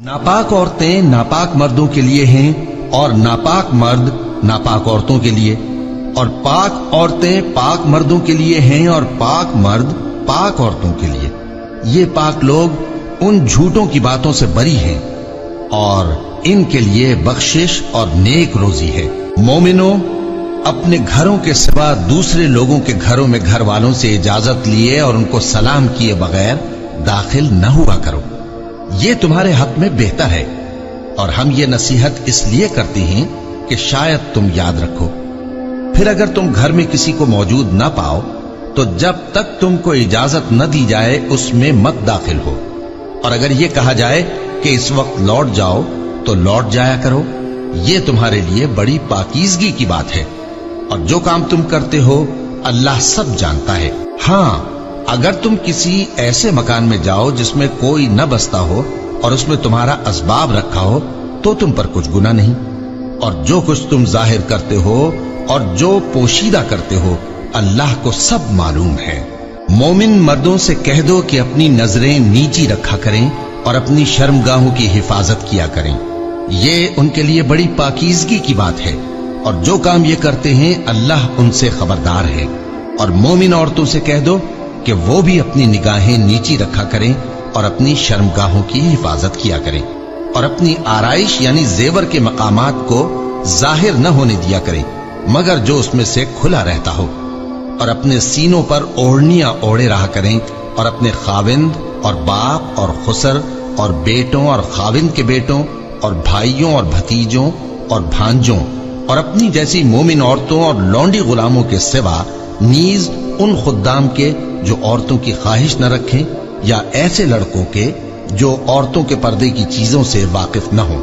नापाक औरतें नापाक मर्दों के लिए हैं और नापाक मर्द नापाक औरतों के लिए, और पाक औरतें पाक मर्दों के लिए हैं और पाक मर्द पाक औरतों के लिए। ये पाक लोग उन झूठों की बातों से बरी हैं और इनके लिए बख्शिश और नेक रोजी है। मोमिनो, अपने घरों के सिवा दूसरे लोगों के घरों में घर वालों से इजाजत लिए और उनको सलाम किए बगैर दाखिल न हुआ करो। ये तुम्हारे हक में बेहतर है, और हम ये नसीहत इसलिए करते हैं कि शायद तुम याद रखो। फिर अगर तुम घर में किसी को मौजूद न पाओ तो जब तक तुमको इजाजत न दी जाए उसमें मत दाखिल हो, और अगर ये कहा जाए कि इस वक्त लौट जाओ तो लौट जाया करो। ये तुम्हारे लिए बड़ी पाकीज़गी की बात है, और जो काम तुम करते हो अल्लाह सब जानता है। हाँ, अगर तुम किसी ऐसे मकान में जाओ जिसमें कोई न बसता हो और उसमें तुम्हारा असबाब रखा हो तो तुम पर कुछ गुनाह नहीं, और जो कुछ तुम जाहिर करते हो और जो पोशीदा करते हो अल्लाह को सब मालूम है। मोमिन मर्दों से कह दो कि अपनी नजरें नीची रखा करें और अपनी शर्मगाहों की हिफाजत किया करें। ये उनके लिए बड़ी पाकीज़गी की बात है, और जो काम ये करते हैं अल्लाह उनसे खबरदार है। और मोमिन औरतों से कह दो कि वो भी अपनी निगाहें नीची रखा करें और अपनी शर्मगाहों की हिफाजत किया करें, और अपनी आराइश यानी जेवर के मकामात को जाहिर न होने दिया करें मगर जो उसमें से खुला रहता हो, और अपने सीनों पर ओढ़नियां ओढ़े रहा करें, और अपने खाविंद और बाप और खुसर और बेटों और खाविंद के बेटों और भाइयों और भतीजों और भांजों और अपनी जैसी मोमिन औरतों और लौंडी गुलामों के सिवा नीज उन खुद्दाम के जो औरतों की ख्वाहिश न रखें, या ऐसे लड़कों के जो औरतों के पर्दे की चीजों से वाकिफ न हों।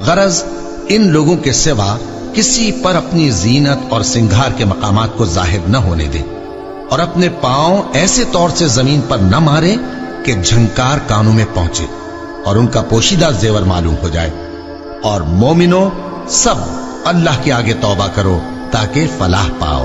गरज इन लोगों के सिवा किसी पर अपनी जीनत और सिंगार के मकामात को जाहिर न होने दें, और अपने पांव ऐसे तौर से जमीन पर न मारे कि झंकार कानों में पहुंचे और उनका पोशीदा जेवर मालूम हो जाए। और मोमिनो, सब अल्लाह के आगे तौबा करो ताकि फलाह पाओ।